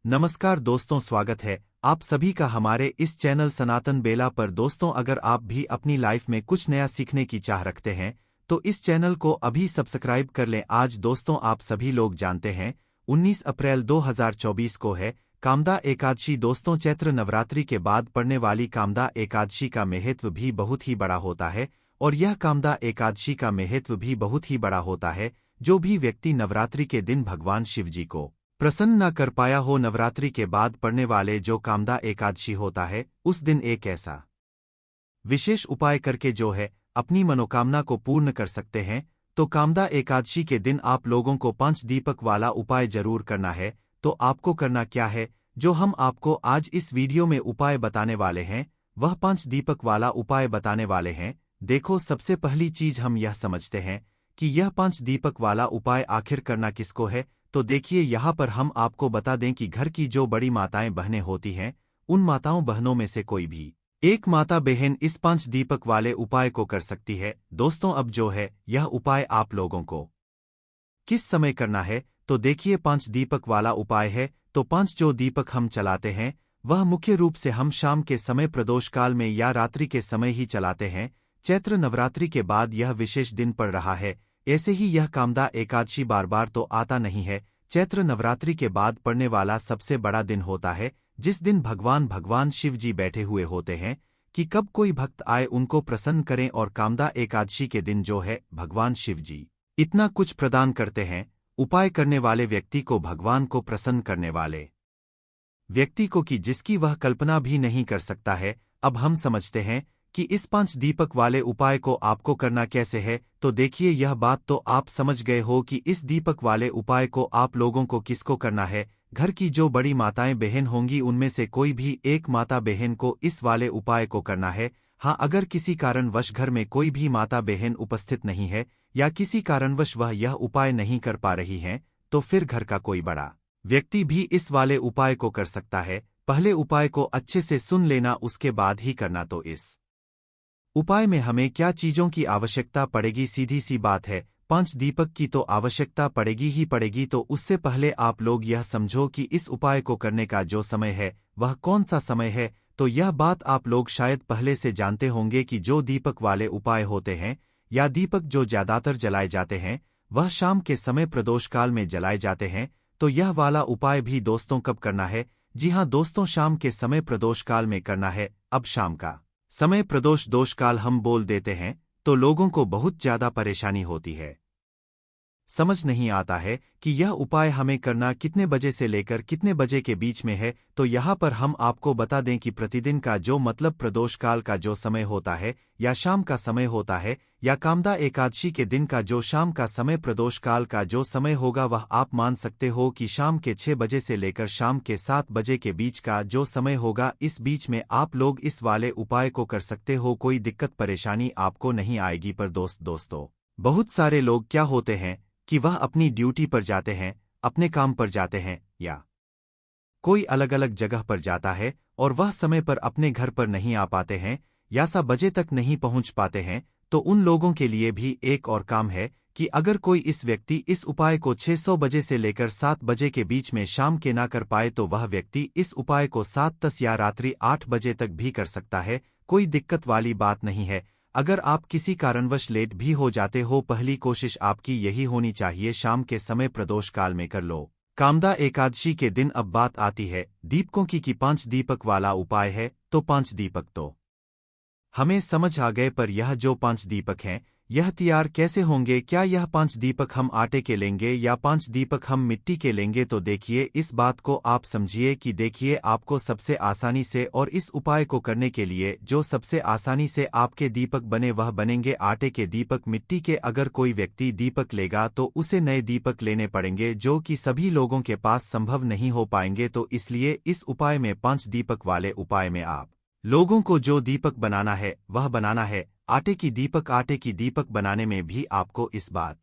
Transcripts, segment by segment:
नमस्कार दोस्तों, स्वागत है आप सभी का हमारे इस चैनल सनातन बेला पर। दोस्तों, अगर आप भी अपनी लाइफ में कुछ नया सीखने की चाह रखते हैं तो इस चैनल को अभी सब्सक्राइब कर लें। आज दोस्तों, आप सभी लोग जानते हैं 19 अप्रैल 2024 को है कामदा एकादशी। दोस्तों, चैत्र नवरात्रि के बाद पड़ने वाली कामदा एकादशी का महत्व भी बहुत ही बड़ा होता है और यह कामदा एकादशी का महत्व भी बहुत ही बड़ा होता है। जो भी व्यक्ति नवरात्रि के दिन भगवान शिवजी को प्रसन्न न कर पाया हो, नवरात्रि के बाद पड़ने वाले जो कामदा एकादशी होता है उस दिन एक ऐसा विशेष उपाय करके जो है अपनी मनोकामना को पूर्ण कर सकते हैं। तो कामदा एकादशी के दिन आप लोगों को 5 दीपक वाला उपाय जरूर करना है। तो आपको करना क्या है, जो हम आपको आज इस वीडियो में उपाय बताने वाले हैं, वह 5 दीपक वाला उपाय बताने वाले हैं। देखो, सबसे पहली चीज हम यह समझते हैं कि यह 5 दीपक वाला उपाय आखिर करना किसको है। तो देखिए, यहाँ पर हम आपको बता दें कि घर की जो बड़ी माताएं बहनें होती हैं, उन माताओं बहनों में से कोई भी एक माता बहन इस 5 दीपक वाले उपाय को कर सकती है। दोस्तों, अब जो है यह उपाय आप लोगों को किस समय करना है, तो देखिए 5 दीपक वाला उपाय है तो 5 जो दीपक हम चलाते हैं वह मुख्य रूप से हम शाम के समय प्रदोष काल में या रात्रि के समय ही चलाते हैं। चैत्र नवरात्रि के बाद यह विशेष दिन पड़ रहा है। ऐसे ही यह कामदा एकादशी बार बार तो आता नहीं है। चैत्र नवरात्रि के बाद पड़ने वाला सबसे बड़ा दिन होता है, जिस दिन भगवान शिव जी बैठे हुए होते हैं कि कब कोई भक्त आए उनको प्रसन्न करें। और कामदा एकादशी के दिन जो है भगवान शिव जी इतना कुछ प्रदान करते हैं उपाय करने वाले व्यक्ति को, भगवान को प्रसन्न करने वाले व्यक्ति को, कि जिसकी वह कल्पना भी नहीं कर सकता है। अब हम समझते हैं कि इस 5 दीपक वाले उपाय को आपको करना कैसे है। तो देखिए, यह बात तो आप समझ गए हो कि इस दीपक वाले उपाय को आप लोगों को किसको करना है। घर की जो बड़ी माताएं बहन होंगी उनमें से कोई भी एक माता बहन को इस वाले उपाय को करना है। हाँ, अगर किसी कारणवश घर में कोई भी माता बहन उपस्थित नहीं है या किसी कारणवश वह यह उपाय नहीं कर पा रही हैं, तो फिर घर का कोई बड़ा व्यक्ति भी इस वाले उपाय को कर सकता है। पहले उपाय को अच्छे से सुन लेना, उसके बाद ही करना। तो इस उपाय में हमें क्या चीजों की आवश्यकता पड़ेगी, सीधी सी बात है 5 दीपक की तो आवश्यकता पड़ेगी ही पड़ेगी। तो उससे पहले आप लोग यह समझो कि इस उपाय को करने का जो समय है वह कौन सा समय है। तो यह बात आप लोग शायद पहले से जानते होंगे कि जो दीपक वाले उपाय होते हैं या दीपक जो ज्यादातर जलाए जाते हैं वह शाम के समय प्रदोष काल में जलाए जाते हैं। तो यह वाला उपाय भी दोस्तों कब करना है? जी हाँ दोस्तों, शाम के समय प्रदोष काल में करना है। अब शाम का समय प्रदोष दोष काल हम बोल देते हैं तो लोगों को बहुत ज्यादा परेशानी होती है, समझ नहीं आता है कि यह उपाय हमें करना कितने बजे से लेकर कितने बजे के बीच में है। तो यहाँ पर हम आपको बता दें कि प्रतिदिन का जो मतलब प्रदोष काल का जो समय होता है या शाम का समय होता है या कामदा एकादशी के दिन का जो शाम का समय प्रदोष काल का जो समय होगा, वह आप मान सकते हो कि शाम के 6 बजे से लेकर शाम के 7 बजे के बीच का जो समय होगा, इस बीच में आप लोग इस वाले उपाय को कर सकते हो। कोई दिक्कत परेशानी आपको नहीं आएगी। पर दोस्तों, बहुत सारे लोग क्या होते हैं कि वह अपनी ड्यूटी पर जाते हैं, अपने काम पर जाते हैं या कोई अलग अलग जगह पर जाता है और वह समय पर अपने घर पर नहीं आ पाते हैं या 7 बजे तक नहीं पहुंच पाते हैं। तो उन लोगों के लिए भी एक और काम है कि अगर कोई इस व्यक्ति इस उपाय को 600 बजे से लेकर 7 बजे के बीच में शाम के ना कर पाए तो वह व्यक्ति इस उपाय को 7:10 या रात्रि 8 बजे तक भी कर सकता है। कोई दिक्कत वाली बात नहीं है। अगर आप किसी कारणवश लेट भी हो जाते हो, पहली कोशिश आपकी यही होनी चाहिए शाम के समय प्रदोष काल में कर लो कामदा एकादशी के दिन। अब बात आती है दीपकों की कि 5 दीपक वाला उपाय है तो 5 दीपक तो हमें समझ आ गए, पर यह जो 5 दीपक हैं यह तैयार कैसे होंगे? क्या यह 5 दीपक हम आटे के लेंगे या 5 दीपक हम मिट्टी के लेंगे? तो देखिए, इस बात को आप समझिए कि देखिए, आपको सबसे आसानी से और इस उपाय को करने के लिए जो सबसे आसानी से आपके दीपक बने वह बनेंगे आटे के दीपक, मिट्टी के। अगर कोई व्यक्ति दीपक लेगा तो उसे नए दीपक लेने पड़ेंगे, जो कि सभी लोगों के पास संभव नहीं हो पाएंगे। तो इसलिए इस उपाय में 5 दीपक वाले उपाय में आप लोगों को जो दीपक बनाना है वह बनाना है आटे की दीपक। आटे की दीपक बनाने में भी आपको इस बात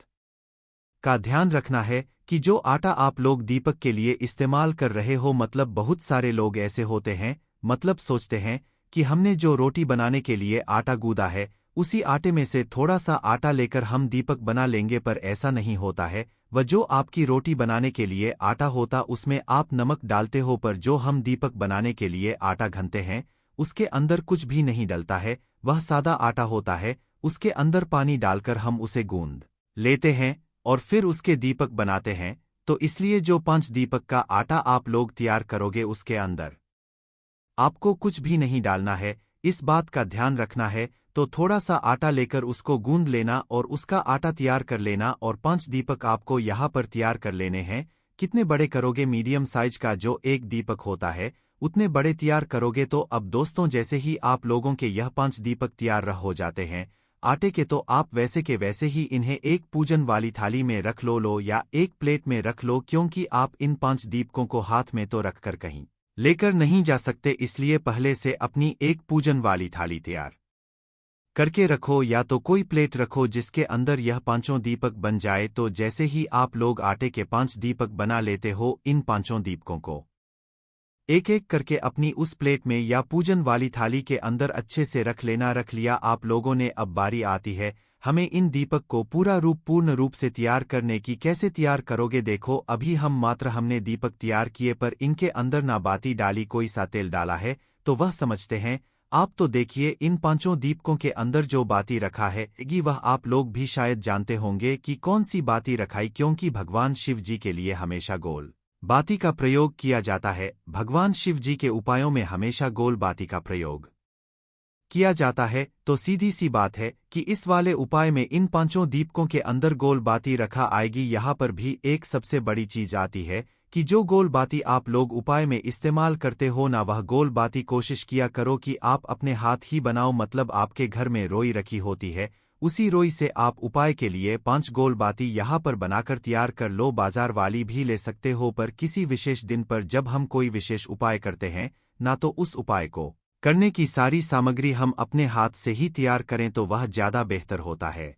का ध्यान रखना है कि जो आटा आप लोग दीपक के लिए इस्तेमाल कर रहे हो, मतलब बहुत सारे लोग ऐसे होते हैं, मतलब सोचते हैं कि हमने जो रोटी बनाने के लिए आटा गूंदा है उसी आटे में से थोड़ा सा आटा लेकर हम दीपक बना लेंगे, पर ऐसा नहीं होता है। वह जो आपकी रोटी बनाने के लिए आटा होता उसमें आप नमक डालते हो, पर जो हम दीपक बनाने के लिए आटा घनते हैं उसके अंदर कुछ भी नहीं डलता है। वह सादा आटा होता है, उसके अंदर पानी डालकर हम उसे गूंद लेते हैं और फिर उसके दीपक बनाते हैं। तो इसलिए जो 5 दीपक का आटा आप लोग तैयार करोगे उसके अंदर आपको कुछ भी नहीं डालना है, इस बात का ध्यान रखना है। तो थोड़ा सा आटा लेकर उसको गूंद लेना और उसका आटा तैयार कर लेना, और 5 दीपक आपको यहाँ पर तैयार कर लेने हैं। कितने बड़े करोगे? मीडियम साइज का जो एक दीपक होता है उतने बड़े तैयार करोगे। तो अब दोस्तों, जैसे ही आप लोगों के यह 5 दीपक तैयार हो जाते हैं आटे के, तो आप वैसे के वैसे ही इन्हें एक पूजन वाली थाली में रख लो या एक प्लेट में रख लो, क्योंकि आप इन 5 दीपकों को हाथ में तो रखकर कहीं लेकर नहीं जा सकते, इसलिए पहले से अपनी एक पूजन वाली थाली तैयार करके रखो, या तो कोई प्लेट रखो जिसके अंदर यह 5 दीपक बन जाए। तो जैसे ही आप लोग आटे के 5 दीपक बना लेते हो, इन 5 दीपकों को एक एक करके अपनी उस प्लेट में या पूजन वाली थाली के अंदर अच्छे से रख लेना। रख लिया आप लोगों ने, अब बारी आती है हमें इन दीपक को पूर्ण रूप से तैयार करने की। कैसे तैयार करोगे? देखो, अभी हमने दीपक तैयार किए, पर इनके अंदर ना बाती डाली कोई सा तेल डाला है, तो वह समझते हैं आप। तो देखिए, इन 5 दीपकों के अंदर जो बाती रखा है वह आप लोग भी शायद जानते होंगे कि कौन सी बाती रखाई, क्योंकि भगवान शिव जी के लिए हमेशा गोल बाती का प्रयोग किया जाता है। भगवान शिव जी के उपायों में हमेशा गोल बाती का प्रयोग किया जाता है। तो सीधी सी बात है कि इस वाले उपाय में इन 5 दीपकों के अंदर गोल बाती रखा आएगी। यहाँ पर भी एक सबसे बड़ी चीज आती है कि जो गोल बाती आप लोग उपाय में इस्तेमाल करते हो ना, वह गोल बाती कोशिश किया करो कि आप अपने हाथ ही बनाओ। मतलब आपके घर में रोई रखी होती है, उसी रोई से आप उपाय के लिए 5 गोल बाती यहाँ पर बनाकर तैयार कर लो। बाजार वाली भी ले सकते हो, पर किसी विशेष दिन पर जब हम कोई विशेष उपाय करते हैं ना, तो उस उपाय को करने की सारी सामग्री हम अपने हाथ से ही तैयार करें तो वह ज्यादा बेहतर होता है।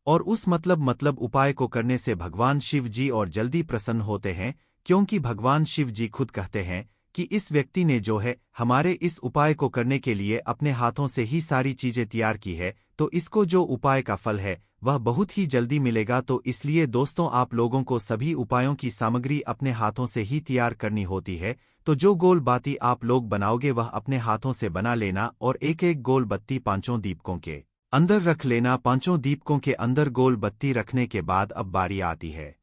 और उस मतलब उपाय को करने से भगवान शिव जी और जल्दी प्रसन्न होते हैं, क्योंकि भगवान शिव जी खुद कहते हैं कि इस व्यक्ति ने जो है हमारे इस उपाय को करने के लिए अपने हाथों से ही सारी चीजें तैयार की है, तो इसको जो उपाय का फल है वह बहुत ही जल्दी मिलेगा। तो इसलिए दोस्तों, आप लोगों को सभी उपायों की सामग्री अपने हाथों से ही तैयार करनी होती है। तो जो गोल बाती आप लोग बनाओगे वह अपने हाथों से बना लेना, और एक एक गोल बत्ती 5 दीपकों के अंदर रख लेना। 5 दीपकों के अंदर गोल बत्ती रखने के बाद अब बारी आती है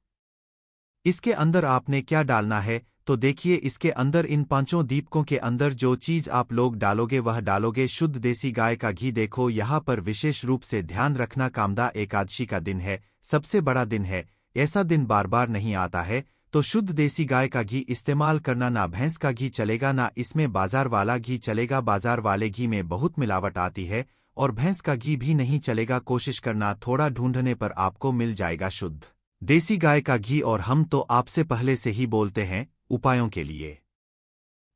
इसके अंदर आपने क्या डालना है। तो देखिए, इसके अंदर इन 5 दीपकों के अंदर जो चीज आप लोग डालोगे वह डालोगे शुद्ध देसी गाय का घी। देखो, यहाँ पर विशेष रूप से ध्यान रखना, कामदा एकादशी का दिन है, सबसे बड़ा दिन है, ऐसा दिन बार बार नहीं आता है। तो शुद्ध देसी गाय का घी इस्तेमाल करना, ना भैंस का घी चलेगा ना इसमें बाजार वाला घी चलेगा। बाजार वाले घी में बहुत मिलावट आती है, और भैंस का घी भी नहीं चलेगा। कोशिश करना, थोड़ा ढूंढने पर आपको मिल जाएगा शुद्ध देसी गाय का घी। और हम तो आपसे पहले से ही बोलते हैं, उपायों के लिए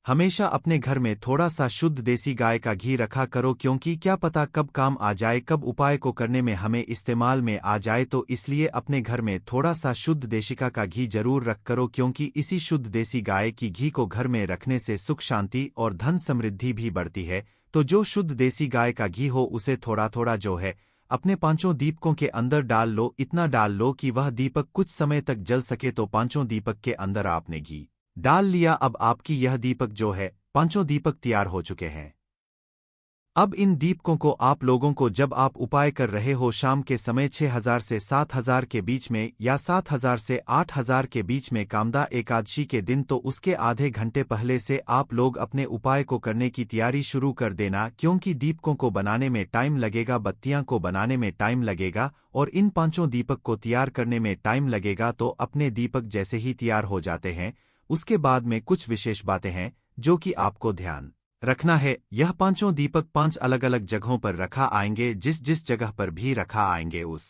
हमेशा अपने घर में थोड़ा सा शुद्ध देसी गाय का घी रखा करो, क्योंकि क्या पता कब काम आ जाए, कब उपाय को करने में हमें इस्तेमाल में आ जाए। तो इसलिए अपने घर में थोड़ा सा शुद्ध देशिका का घी जरूर रख करो, क्योंकि इसी शुद्ध देसी गाय की घी को घर में रखने से सुख शांति और धन समृद्धि भी बढ़ती है। तो जो शुद्ध देसी गाय का घी हो उसे थोड़ा थोड़ा जो है अपने 5 दीपकों के अंदर डाल लो। इतना डाल लो कि वह दीपक कुछ समय तक जल सके। तो 5 दीपक के अंदर आपने घी डाल लिया। अब आपकी यह दीपक जो है 5 दीपक तैयार हो चुके हैं। अब इन दीपकों को आप लोगों को जब आप उपाय कर रहे हो शाम के समय 6000 से 7000 के बीच में या 7000 से 8000 के बीच में, कामदा एकादशी के दिन, तो उसके आधे घंटे पहले से आप लोग अपने उपाय को करने की तैयारी शुरू कर देना, क्योंकि दीपकों को बनाने में टाइम लगेगा, बत्तियां को बनाने में टाइम लगेगा, और इन 5 दीपक को तैयार करने में टाइम लगेगा। तो अपने दीपक जैसे ही तैयार हो जाते हैं उसके बाद में कुछ विशेष बातें हैं जो कि आपको ध्यान रखना है। यह 5 दीपक 5 अलग अलग जगहों पर रखा आएंगे, जिस जिस जगह पर भी रखा आएंगे उस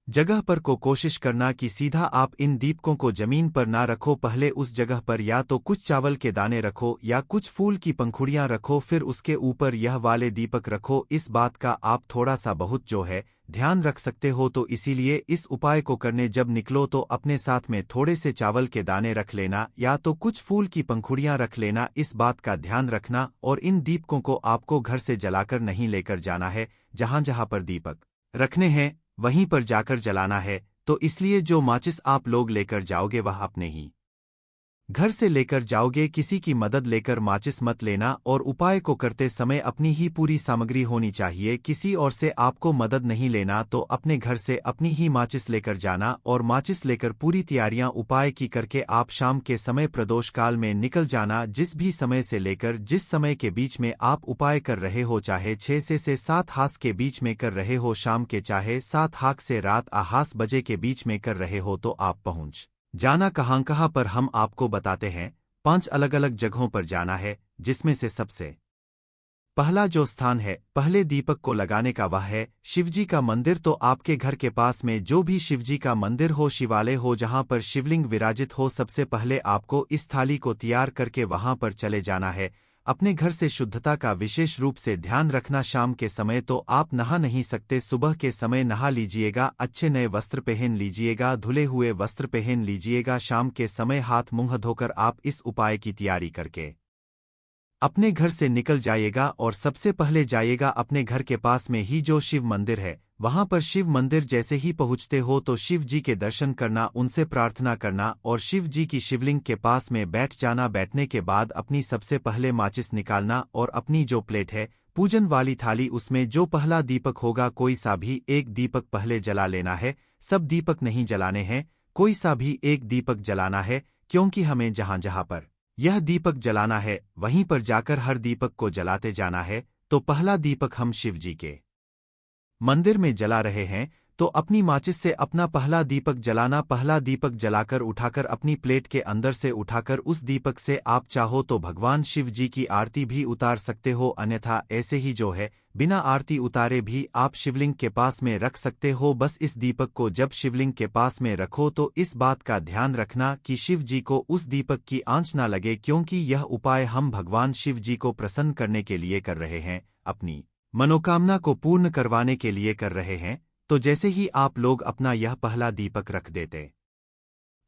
जगह पर को कोशिश करना कि सीधा आप इन दीपकों को जमीन पर ना रखो, पहले उस जगह पर या तो कुछ चावल के दाने रखो या कुछ फूल की पंखुड़ियां रखो, फिर उसके ऊपर यह वाले दीपक रखो। इस बात का आप थोड़ा सा बहुत जो है ध्यान रख सकते हो, तो इसीलिए इस उपाय को करने जब निकलो तो अपने साथ में थोड़े से चावल के दाने रख लेना या तो कुछ फूल की पंखुड़ियां रख लेना। इस बात का ध्यान रखना, और इन दीपकों को आपको घर से जलाकर नहीं लेकर जाना है, जहां जहां पर दीपक रखने हैं वहीं पर जाकर जलाना है। तो इसलिए जो माचिस आप लोग लेकर जाओगे वह अपने ही घर से लेकर जाओगे, किसी की मदद लेकर माचिस मत लेना। और उपाय को करते समय अपनी ही पूरी सामग्री होनी चाहिए, किसी और से आपको मदद नहीं लेना। तो अपने घर से अपनी ही माचिस लेकर जाना और माचिस लेकर पूरी तैयारियां उपाय की करके आप शाम के समय प्रदोष काल में निकल जाना। जिस भी समय से लेकर जिस समय के बीच में आप उपाय कर रहे हो, चाहे 6 से 7 हास के बीच में कर रहे हो शाम के, चाहे 7 हाक से रात 8 बजे के बीच में कर रहे हो, तो आप पहुंच जाना कहाँ पर हम आपको बताते हैं। 5 अलग अलग जगहों पर जाना है, जिसमें से सबसे पहला जो स्थान है पहले दीपक को लगाने का वह है शिवजी का मंदिर। तो आपके घर के पास में जो भी शिवजी का मंदिर हो, शिवालय हो, जहां पर शिवलिंग विराजित हो, सबसे पहले आपको इस थाली को तैयार करके वहां पर चले जाना है। अपने घर से शुद्धता का विशेष रूप से ध्यान रखना। शाम के समय तो आप नहा नहीं सकते, सुबह के समय नहा लीजिएगा, अच्छे नए वस्त्र पहन लीजिएगा, धुले हुए वस्त्र पहन लीजिएगा। शाम के समय हाथ मुंह धोकर आप इस उपाय की तैयारी करके अपने घर से निकल जाइएगा और सबसे पहले जाइएगा अपने घर के पास में ही जो शिव मंदिर है, वहां पर शिव मंदिर जैसे ही पहुंचते हो तो शिव जी के दर्शन करना, उनसे प्रार्थना करना और शिव जी की शिवलिंग के पास में बैठ जाना। बैठने के बाद अपनी सबसे पहले माचिस निकालना और अपनी जो प्लेट है पूजन वाली थाली, उसमें जो पहला दीपक होगा कोई सा भी एक दीपक पहले जला लेना है। सब दीपक नहीं जलाने हैं, कोई सा भी एक दीपक जलाना है, क्योंकि हमें जहां जहां पर यह दीपक जलाना है वहीं पर जाकर हर दीपक को जलाते जाना है। तो पहला दीपक हम शिव जी के मंदिर में जला रहे हैं, तो अपनी माचिस से अपना पहला दीपक जलाना। पहला दीपक जलाकर उठाकर अपनी प्लेट के अंदर से उठाकर उस दीपक से आप चाहो तो भगवान शिव जी की आरती भी उतार सकते हो, अन्यथा ऐसे ही जो है बिना आरती उतारे भी आप शिवलिंग के पास में रख सकते हो। बस इस दीपक को जब शिवलिंग के पास में रखो तो इस बात का ध्यान रखना कि शिव जी को उस दीपक की आंच ना लगे, क्योंकि यह उपाय हम भगवान शिव जी को प्रसन्न करने के लिए कर रहे हैं, अपनी मनोकामना को पूर्ण करवाने के लिए कर रहे हैं। तो जैसे ही आप लोग अपना यह पहला दीपक रख देते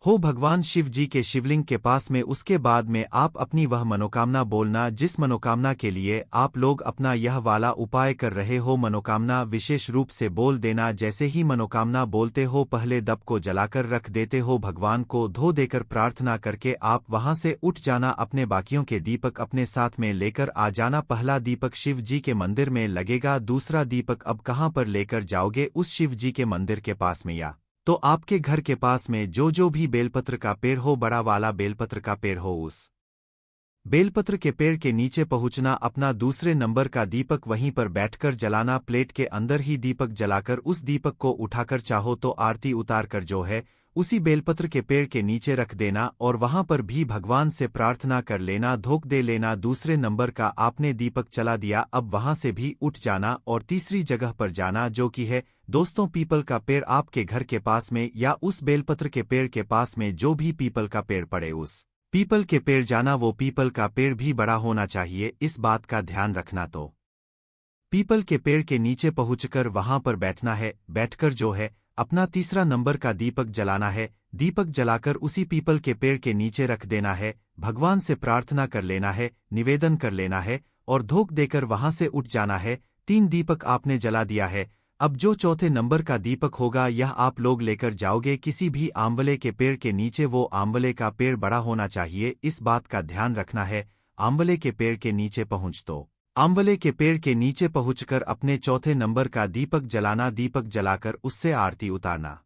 हो भगवान शिव जी के शिवलिंग के पास में, उसके बाद में आप अपनी वह मनोकामना बोलना जिस मनोकामना के लिए आप लोग अपना यह वाला उपाय कर रहे हो। मनोकामना विशेष रूप से बोल देना। जैसे ही मनोकामना बोलते हो पहले दब को जलाकर रख देते हो, भगवान को धो देकर प्रार्थना करके आप वहां से उठ जाना। अपने बाकियों के दीपक अपने साथ में लेकर आ जाना। पहला दीपक शिव जी के मंदिर में लगेगा, दूसरा दीपक अब कहां पर लेकर जाओगे? उस शिव जी के मंदिर के पास में या तो आपके घर के पास में जो भी बेलपत्र का पेड़ हो, बड़ा वाला बेलपत्र का पेड़ हो, उस बेलपत्र के पेड़ के नीचे पहुंचना। अपना दूसरे नंबर का दीपक वहीं पर बैठकर जलाना। प्लेट के अंदर ही दीपक जलाकर उस दीपक को उठाकर चाहो तो आरती उतारकर जो है उसी बेलपत्र के पेड़ के नीचे रख देना और वहां पर भी भगवान से प्रार्थना कर लेना, धोख दे लेना। दूसरे नंबर का आपने दीपक चला दिया, अब वहां से भी उठ जाना और तीसरी जगह पर जाना, जो कि है दोस्तों पीपल का पेड़ आपके घर के पास में या उस बेलपत्र के पेड़ के पास में जो भी पीपल का पेड़ पड़े, उस पीपल के पेड़ जाना। वो पीपल का पेड़ भी बड़ा होना चाहिए, इस बात का ध्यान रखना। तो पीपल के पेड़ के नीचे पहुंचकर वहां पर बैठना है। बैठकर जो है अपना तीसरा नंबर का दीपक जलाना है। दीपक जलाकर उसी पीपल के पेड़ के नीचे रख देना है, भगवान से प्रार्थना कर लेना है, निवेदन कर लेना है और धोख देकर वहां से उठ जाना है। 3 दीपक आपने जला दिया है। अब जो चौथे नंबर का दीपक होगा यह आप लोग लेकर जाओगे किसी भी आंवले के पेड़ के नीचे। वो आंवले का पेड़ बड़ा होना चाहिए, इस बात का ध्यान रखना है। आंवले के पेड़ के नीचे पहुंच तो आंवले के पेड़ के नीचे पहुंचकर अपने चौथे नंबर का दीपक जलाना। दीपक जलाकर उससे आरती उतारना,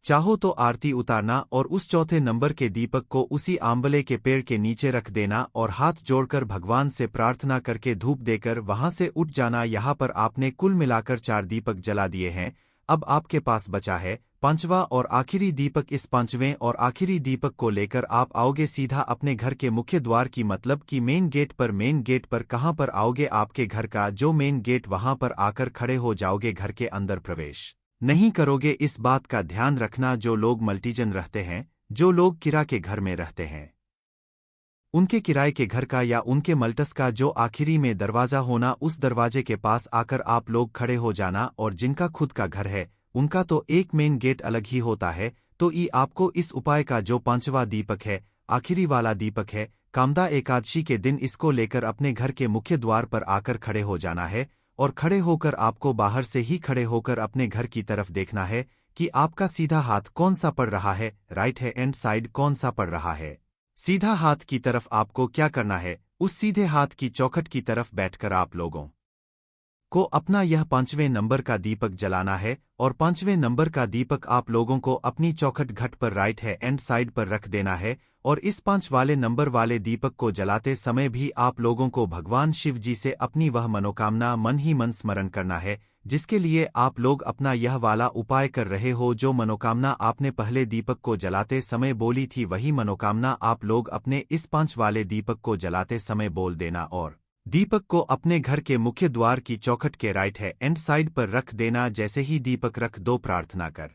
चाहो तो आरती उतारना और उस चौथे नंबर के दीपक को उसी आंवले के पेड़ के नीचे रख देना और हाथ जोड़कर भगवान से प्रार्थना करके धूप देकर वहां से उठ जाना। यहाँ पर आपने कुल मिलाकर 4 दीपक जला दिए हैं। अब आपके पास बचा है 5वां और आखिरी दीपक। इस 5वें और आखिरी दीपक को लेकर आप आओगे सीधा अपने घर के मुख्य द्वार की, मतलब कि मेन गेट पर। मेन गेट पर कहां पर आओगे? आपके घर का जो मेन गेट, वहां पर आकर खड़े हो जाओगे। घर के अंदर प्रवेश नहीं करोगे। इस बात का ध्यान रखना, जो लोग मल्टीजन रहते हैं, जो लोग किराए के घर में रहते हैं, उनके किराए के घर का या उनके मल्टस का जो आखिरी में दरवाजा होना, उस दरवाजे के पास आकर आप लोग खड़े हो जाना। और जिनका खुद का घर है, उनका तो एक मेन गेट अलग ही होता है। तो ये आपको इस उपाय का जो 5वां दीपक है, आखिरी वाला दीपक है, कामदा एकादशी के दिन इसको लेकर अपने घर के मुख्य द्वार पर आकर खड़े हो जाना है। और खड़े होकर आपको बाहर से ही खड़े होकर अपने घर की तरफ देखना है कि आपका सीधा हाथ कौन सा पड़ रहा है, राइट हैंड साइड कौन सा पड़ रहा है। सीधा हाथ की तरफ आपको क्या करना है, उस सीधे हाथ की चौखट की तरफ बैठकर आप लोगों को अपना यह 5वें नंबर का दीपक जलाना है। और 5वें नंबर का दीपक आप लोगों को अपनी चौखट घट पर राइट हैंड साइड पर रख देना है। और इस 5 वाले नंबर वाले दीपक को जलाते समय भी आप लोगों को भगवान शिव जी से अपनी वह मनोकामना मन ही मन स्मरण करना है, जिसके लिए आप लोग अपना यह वाला उपाय कर रहे हो। जो मनोकामना आपने पहले दीपक को जलाते समय बोली थी, वही मनोकामना आप लोग अपने इस 5 वाले दीपक को जलाते समय बोल देना। और दीपक को अपने घर के मुख्य द्वार की चौखट के राइट हैंड साइड पर रख देना। जैसे ही दीपक रख दो, प्रार्थना कर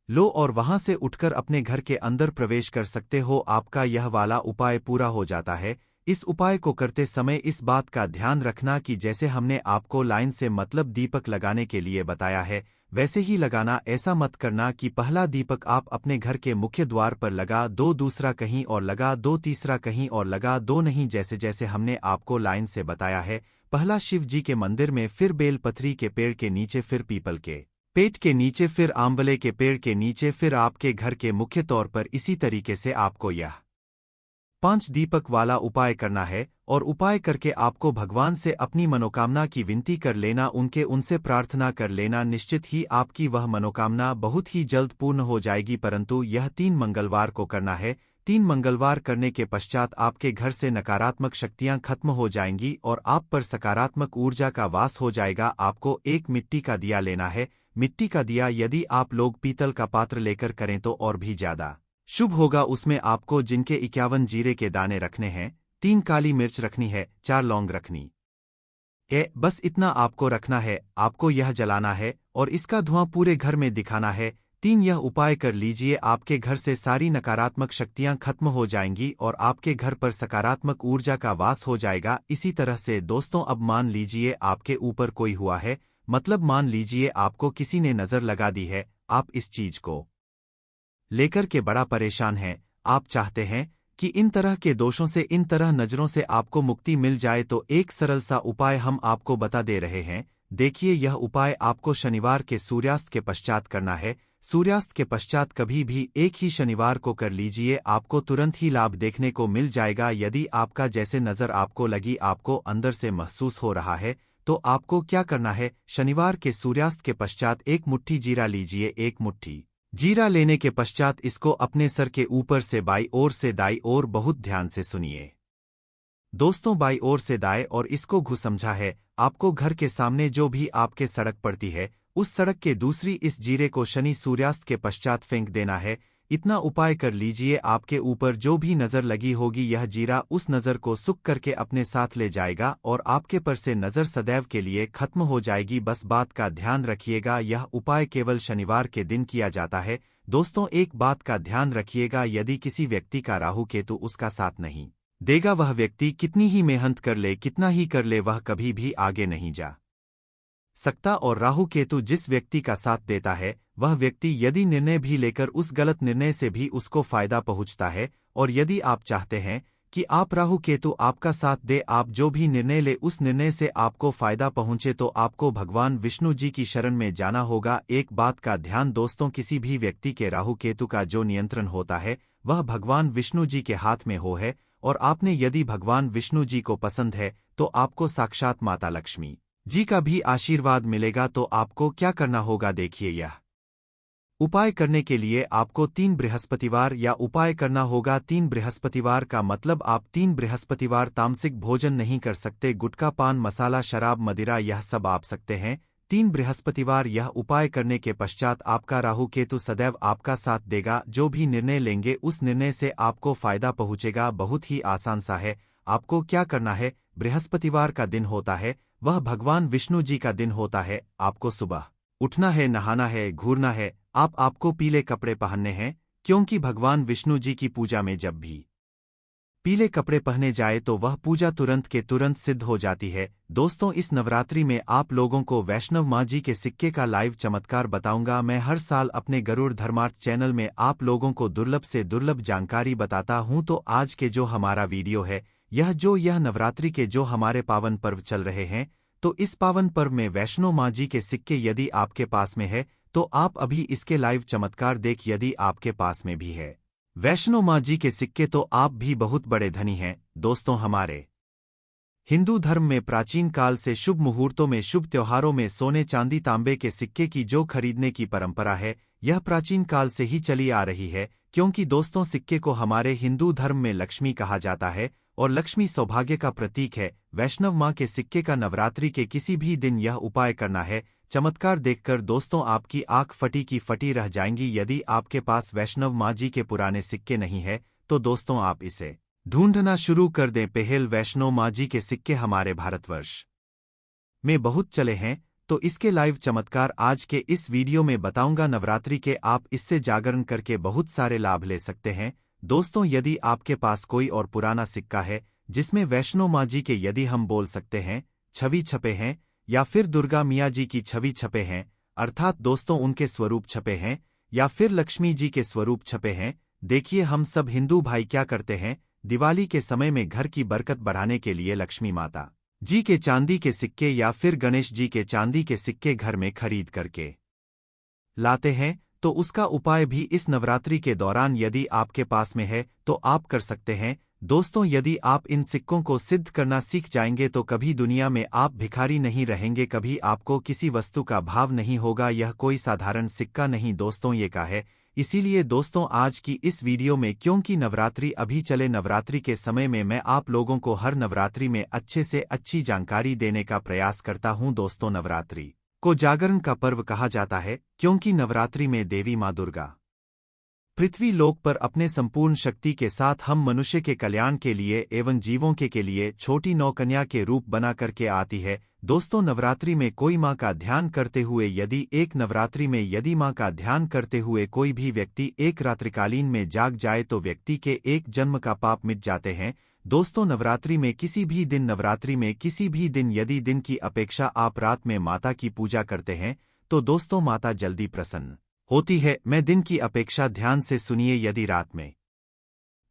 लो और वहां से उठकर अपने घर के अंदर प्रवेश कर सकते हो। आपका यह वाला उपाय पूरा हो जाता है। इस उपाय को करते समय इस बात का ध्यान रखना कि जैसे हमने आपको लाइन से मतलब दीपक लगाने के लिए बताया है, वैसे ही लगाना। ऐसा मत करना कि पहला दीपक आप अपने घर के मुख्य द्वार पर लगा दो, दूसरा कहीं और लगा दो, तीसरा कहीं और लगा दो, नहीं। जैसे जैसे हमने आपको लाइन से बताया है, पहला शिव जी के मंदिर में, फिर बेलपत्री के पेड़ के नीचे, फिर पीपल के पेड़ के नीचे, फिर आंवले के पेड़ के नीचे, फिर आपके घर के मुख्य तौर पर। इसी तरीके से आपको यह 5 दीपक वाला उपाय करना है। और उपाय करके आपको भगवान से अपनी मनोकामना की विनती कर लेना, उनसे प्रार्थना कर लेना। निश्चित ही आपकी वह मनोकामना बहुत ही जल्द पूर्ण हो जाएगी। परंतु यह 3 मंगलवार को करना है। 3 मंगलवार करने के पश्चात आपके घर से नकारात्मक शक्तियां खत्म हो जाएंगी और आप पर सकारात्मक ऊर्जा का वास हो जाएगा। आपको एक मिट्टी का दिया लेना है। मिट्टी का दिया यदि आप लोग पीतल का पात्र लेकर करें तो और भी ज्यादा शुभ होगा। उसमें आपको जिनके 51 जीरे के दाने रखने हैं, 3 काली मिर्च रखनी है, 4 लौंग रखनी है, बस इतना आपको रखना है। आपको यह जलाना है और इसका धुआं पूरे घर में दिखाना है। 3 यह उपाय कर लीजिए, आपके घर से सारी नकारात्मक शक्तियां खत्म हो जाएंगी और आपके घर पर सकारात्मक ऊर्जा का वास हो जाएगा। इसी तरह से दोस्तों, अब मान लीजिए आपके ऊपर कोई हुआ है, मतलब मान लीजिए आपको किसी ने नजर लगा दी है, आप इस चीज को लेकर के बड़ा परेशान हैं, आप चाहते हैं कि इन तरह के दोषों से, इन तरह नजरों से आपको मुक्ति मिल जाए, तो एक सरल सा उपाय हम आपको बता दे रहे हैं। देखिए, यह उपाय आपको शनिवार के सूर्यास्त के पश्चात करना है। सूर्यास्त के पश्चात कभी भी एक ही शनिवार को कर लीजिए, आपको तुरंत ही लाभ देखने को मिल जाएगा। यदि आपका जैसे नजर आपको लगी, आपको अंदर से महसूस हो रहा है, तो आपको क्या करना है, शनिवार के सूर्यास्त के पश्चात 1 मुट्ठी जीरा लीजिए। 1 मुट्ठी जीरा लेने के पश्चात इसको अपने सर के ऊपर से बाई ओर से दाई ओर, बहुत ध्यान से सुनिए दोस्तों, बाई ओर से दाएं, और इसको घु समझा है। आपको घर के सामने जो भी आपके सड़क पड़ती है, उस सड़क के दूसरी इस जीरे को शनि सूर्यास्त के पश्चात फेंक देना है। इतना उपाय कर लीजिए, आपके ऊपर जो भी नजर लगी होगी, यह जीरा उस नजर को सुख करके अपने साथ ले जाएगा और आपके पर से नजर सदैव के लिए खत्म हो जाएगी। बस बात का ध्यान रखिएगा, यह उपाय केवल शनिवार के दिन किया जाता है। दोस्तों, एक बात का ध्यान रखिएगा, यदि किसी व्यक्ति का राहु केतु उसका साथ नहीं देगा, वह व्यक्ति कितनी ही मेहनत कर ले, कितना ही कर ले, वह कभी भी आगे नहीं जा सकता। और राहु केतु जिस व्यक्ति का साथ देता है, वह व्यक्ति यदि निर्णय भी लेकर उस गलत निर्णय से भी उसको फायदा पहुंचता है। और यदि आप चाहते हैं कि आप राहु केतु आपका साथ दे, आप जो भी निर्णय ले उस निर्णय से आपको फायदा पहुंचे, तो आपको भगवान विष्णु जी की शरण में जाना होगा। एक बात का ध्यान दोस्तों, किसी भी व्यक्ति के राहु केतु का जो नियंत्रण होता है, वह भगवान विष्णु जी के हाथ में हो है। और आपने यदि भगवान विष्णु जी को पसंद है, तो आपको साक्षात माता लक्ष्मी जी का भी आशीर्वाद मिलेगा। तो आपको क्या करना होगा, देखिए, यह उपाय करने के लिए आपको 3 बृहस्पतिवार या उपाय करना होगा। 3 बृहस्पतिवार का मतलब आप 3 बृहस्पतिवार तामसिक भोजन नहीं कर सकते। गुटखा, पान मसाला, शराब, मदिरा, यह सब आप सकते हैं। 3 बृहस्पतिवार यह उपाय करने के पश्चात आपका राहु केतु सदैव आपका साथ देगा। जो भी निर्णय लेंगे उस निर्णय से आपको फायदा पहुंचेगा। बहुत ही आसान सा है। आपको क्या करना है, बृहस्पतिवार का दिन होता है, वह भगवान विष्णु जी का दिन होता है। आपको सुबह उठना है, नहाना है, घूरना है, आपको पीले कपड़े पहनने हैं, क्योंकि भगवान विष्णु जी की पूजा में जब भी पीले कपड़े पहने जाए तो वह पूजा तुरंत के तुरंत सिद्ध हो जाती है। दोस्तों, इस नवरात्रि में आप लोगों को वैष्णव माँ जी के सिक्के का लाइव चमत्कार बताऊंगा। मैं हर साल अपने गरुड़ धर्मार्थ चैनल में आप लोगों को दुर्लभ से दुर्लभ जानकारी बताता हूं। तो आज के जो हमारा वीडियो है, यह नवरात्रि के जो हमारे पावन पर्व चल रहे हैं, तो इस पावन पर्व में वैष्णो माँ जी के सिक्के यदि आपके पास में है तो आप अभी इसके लाइव चमत्कार देख। यदि आपके पास में भी है वैष्णो माँ जी के सिक्के तो आप भी बहुत बड़े धनी हैं। दोस्तों, हमारे हिंदू धर्म में प्राचीन काल से शुभ मुहूर्तों में, शुभ त्योहारों में सोने चांदी तांबे के सिक्के की जो खरीदने की परंपरा है, यह प्राचीन काल से ही चली आ रही है। क्योंकि दोस्तों, सिक्के को हमारे हिंदू धर्म में लक्ष्मी कहा जाता है और लक्ष्मी सौभाग्य का प्रतीक है। वैष्णव माँ के सिक्के का नवरात्रि के किसी भी दिन यह उपाय करना है। चमत्कार देखकर दोस्तों आपकी आंख फटी की फटी रह जाएंगी। यदि आपके पास वैष्णव माँ जी के पुराने सिक्के नहीं है तो दोस्तों आप इसे ढूंढना शुरू कर दें। पहल वैष्णो माँ जी के सिक्के हमारे भारतवर्ष में बहुत चले हैं, तो इसके लाइव चमत्कार आज के इस वीडियो में बताऊंगा। नवरात्रि के आप इससे जागरण करके बहुत सारे लाभ ले सकते हैं। दोस्तों, यदि आपके पास कोई और पुराना सिक्का है जिसमें वैष्णो माँ जी के, यदि हम बोल सकते हैं, छवि छपे हैं या फिर दुर्गा मिया जी की छवि छपे हैं, अर्थात दोस्तों उनके स्वरूप छपे हैं, या फिर लक्ष्मी जी के स्वरूप छपे हैं। देखिए, हम सब हिंदू भाई क्या करते हैं, दिवाली के समय में घर की बरकत बढ़ाने के लिए लक्ष्मी माता जी के चांदी के सिक्के या फिर गणेश जी के चांदी के सिक्के घर में खरीद करके लाते हैं। तो उसका उपाय भी इस नवरात्रि के दौरान यदि आपके पास में है तो आप कर सकते हैं। दोस्तों, यदि आप इन सिक्कों को सिद्ध करना सीख जाएंगे तो कभी दुनिया में आप भिखारी नहीं रहेंगे, कभी आपको किसी वस्तु का भाव नहीं होगा। यह कोई साधारण सिक्का नहीं दोस्तों, ये का है। इसीलिए दोस्तों, आज की इस वीडियो में, क्योंकि नवरात्रि अभी चले, नवरात्रि के समय में मैं आप लोगों को हर नवरात्रि में अच्छे से अच्छी जानकारी देने का प्रयास करता हूं। दोस्तों, नवरात्रि को जागरण का पर्व कहा जाता है क्योंकि नवरात्रि में देवी माँ दुर्गा पृथ्वी लोक पर अपने संपूर्ण शक्ति के साथ हम मनुष्य के कल्याण के लिए एवं जीवों के लिए छोटी नौकन्या के रूप बना करके आती है। दोस्तों, नवरात्रि में कोई माँ का ध्यान करते हुए, यदि एक नवरात्रि में यदि माँ का ध्यान करते हुए कोई भी व्यक्ति एक रात्रिकालीन में जाग जाए तो व्यक्ति के एक जन्म का पाप मिट जाते हैं। दोस्तों, नवरात्रि में किसी भी दिन, नवरात्रि में किसी भी दिन यदि दिन की अपेक्षा आप रात में माता की पूजा करते हैं तो दोस्तों माता जल्दी प्रसन्न होती है। मैं दिन की अपेक्षा ध्यान से सुनिए, यदि रात में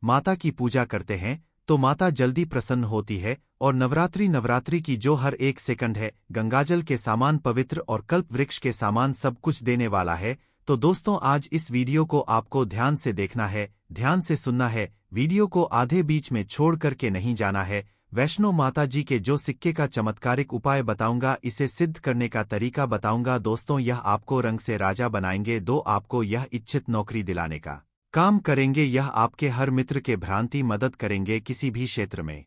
माता की पूजा करते हैं तो माता जल्दी प्रसन्न होती है। और नवरात्रि की जो हर एक सेकंड है, गंगाजल के सामान पवित्र और कल्प वृक्ष के सामान सब कुछ देने वाला है। तो दोस्तों, आज इस वीडियो को आपको ध्यान से देखना है, ध्यान से सुनना है, वीडियो को आधे बीच में छोड़ करके नहीं जाना है। वैष्णो माता जी के जो सिक्के का चमत्कारिक उपाय बताऊंगा, इसे सिद्ध करने का तरीका बताऊंगा। दोस्तों, यह आपको रंग से राजा बनाएंगे, दो आपको यह इच्छित नौकरी दिलाने का काम करेंगे, यह आपके हर मित्र के भ्रांति मदद करेंगे। किसी भी क्षेत्र में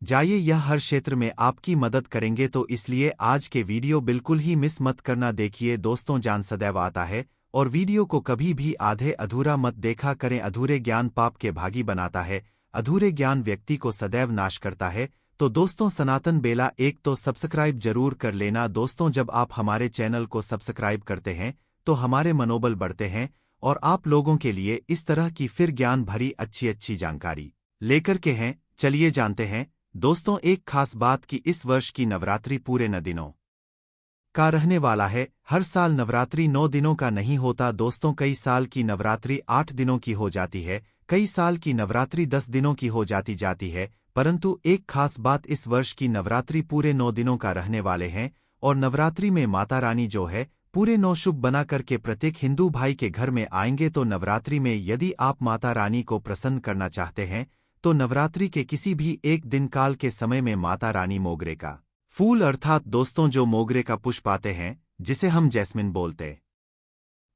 जाइए, यह हर क्षेत्र में आपकी मदद करेंगे। तो इसलिए आज के वीडियो बिल्कुल ही मिस मत करना। देखिए दोस्तों, ज्ञान सदैव आता है और वीडियो को कभी भी आधे अधूरा मत देखा करें। अधूरे ज्ञान पाप के भागी बनाता है, अधूरे ज्ञान व्यक्ति को सदैव नाश करता है। तो दोस्तों, सनातन बेला एक तो सब्सक्राइब जरूर कर लेना। दोस्तों, जब आप हमारे चैनल को सब्सक्राइब करते हैं तो हमारे मनोबल बढ़ते हैं और आप लोगों के लिए इस तरह की फिर ज्ञान भरी अच्छी अच्छी जानकारी लेकर के हैं। चलिए जानते हैं दोस्तों, एक खास बात कि इस वर्ष की नवरात्रि पूरे 9 दिनों का रहने वाला है। हर साल नवरात्रि 9 दिनों का नहीं होता दोस्तों, कई साल की नवरात्रि 8 दिनों की हो जाती है, कई साल की नवरात्रि 10 दिनों की हो जाती है। परंतु एक खास बात, इस वर्ष की नवरात्रि पूरे 9 दिनों का रहने वाले हैं। और नवरात्रि में माता रानी जो है पूरे 9 शुभ बना करके प्रत्येक हिंदू भाई के घर में आएंगे। तो नवरात्रि में यदि आप माता रानी को प्रसन्न करना चाहते हैं तो नवरात्रि के किसी भी एक दिन काल के समय में माता रानी मोगरे का फूल, अर्थात दोस्तों जो मोगरे का पुष्प आते हैं, जिसे हम जैस्मिन बोलते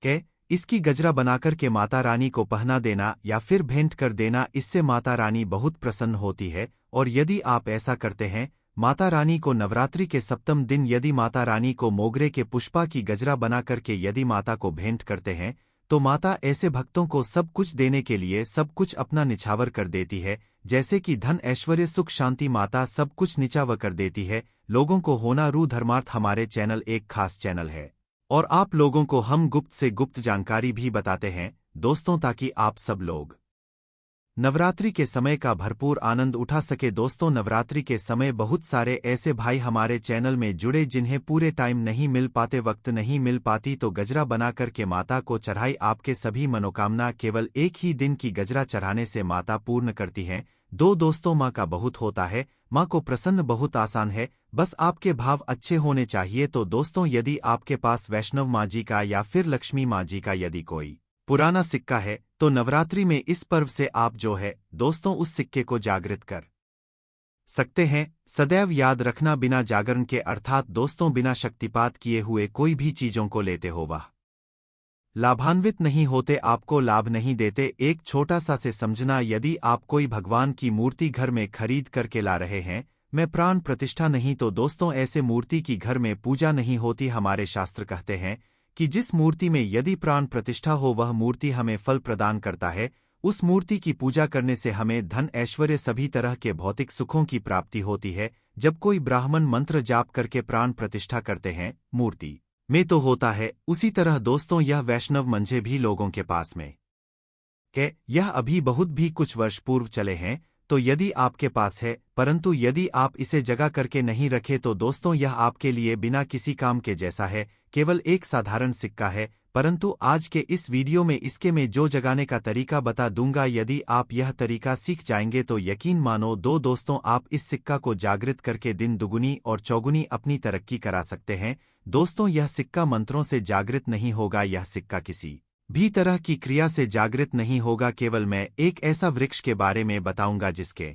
के, इसकी गजरा बनाकर के माता रानी को पहना देना या फिर भेंट कर देना। इससे माता रानी बहुत प्रसन्न होती है। और यदि आप ऐसा करते हैं, माता रानी को नवरात्रि के सप्तम दिन यदि माता रानी को मोगरे के पुष्पा की गजरा बना करके यदि माता को भेंट करते हैं तो माता ऐसे भक्तों को सब कुछ देने के लिए सब कुछ अपना निछावर कर देती है। जैसे कि धन, ऐश्वर्य, सुख, शांति, माता सब कुछ निछावर कर देती है। लोगों को होना रू धर्मार्थ हमारे चैनल एक खास चैनल है और आप लोगों को हम गुप्त से गुप्त जानकारी भी बताते हैं दोस्तों, ताकि आप सब लोग नवरात्रि के समय का भरपूर आनंद उठा सके। दोस्तों, नवरात्रि के समय बहुत सारे ऐसे भाई हमारे चैनल में जुड़े जिन्हें पूरे टाइम नहीं मिल पाते, वक्त नहीं मिल पाती, तो गजरा बना करके माता को चढ़ाई। आपके सभी मनोकामना केवल एक ही दिन की गजरा चढ़ाने से माता पूर्ण करती हैं। दोस्तों, माँ का बहुत होता है, माँ को प्रसन्न बहुत आसान है, बस आपके भाव अच्छे होने चाहिए। तो दोस्तों, यदि आपके पास वैष्णव माँ जी का या फिर लक्ष्मी माँ जी का यदि कोई पुराना सिक्का है, तो नवरात्रि में इस पर्व से आप जो है दोस्तों उस सिक्के को जागृत कर सकते हैं। सदैव याद रखना, बिना जागरण के अर्थात दोस्तों बिना शक्तिपात किए हुए कोई भी चीजों को लेते हो वह लाभान्वित नहीं होते, आपको लाभ नहीं देते। एक छोटा सा से समझना, यदि आप कोई भगवान की मूर्ति घर में खरीद करके ला रहे हैं, मैं प्राण प्रतिष्ठा नहीं, तो दोस्तों ऐसे मूर्ति की घर में पूजा नहीं होती। हमारे शास्त्र कहते हैं कि जिस मूर्ति में यदि प्राण प्रतिष्ठा हो वह मूर्ति हमें फल प्रदान करता है। उस मूर्ति की पूजा करने से हमें धन ऐश्वर्य सभी तरह के भौतिक सुखों की प्राप्ति होती है। जब कोई ब्राह्मण मंत्र जाप करके प्राण प्रतिष्ठा करते हैं मूर्ति में तो होता है, उसी तरह दोस्तों यह वैष्णव मंझे भी लोगों के पास में है। यह अभी बहुत भी कुछ वर्ष पूर्व चले हैं, तो यदि आपके पास है, परंतु यदि आप इसे जगा करके नहीं रखे तो दोस्तों यह आपके लिए बिना किसी काम के जैसा है, केवल एक साधारण सिक्का है। परंतु आज के इस वीडियो में इसके में जो जगाने का तरीका बता दूंगा, यदि आप यह तरीका सीख जाएंगे तो यकीन मानो दोस्तों आप इस सिक्का को जागृत करके दिन दुगुनी और चौगुनी अपनी तरक्की करा सकते हैं। दोस्तों, यह सिक्का मंत्रों से जागृत नहीं होगा, यह सिक्का किसी भी तरह की क्रिया से जागृत नहीं होगा। केवल मैं एक ऐसा वृक्ष के बारे में बताऊंगा जिसके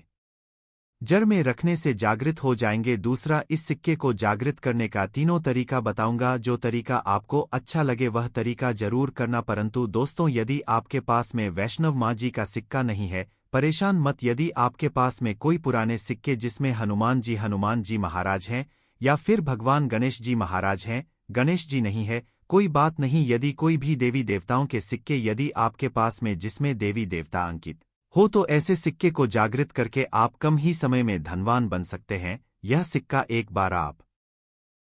जड़ में रखने से जागृत हो जाएंगे। दूसरा, इस सिक्के को जागृत करने का तीनों तरीका बताऊंगा। जो तरीका आपको अच्छा लगे वह तरीका जरूर करना। परंतु दोस्तों, यदि आपके पास में वैष्णव माँ जी का सिक्का नहीं है, परेशान मत। यदि आपके पास में कोई पुराने सिक्के जिसमें हनुमान जी महाराज हैं या फिर भगवान गणेश जी महाराज हैं, गणेश जी नहीं है, कोई बात नहीं। यदि कोई भी देवी देवताओं के सिक्के यदि आपके पास में जिसमें देवी देवता अंकित हो, तो ऐसे सिक्के को जागृत करके आप कम ही समय में धनवान बन सकते हैं। यह सिक्का एक बार आप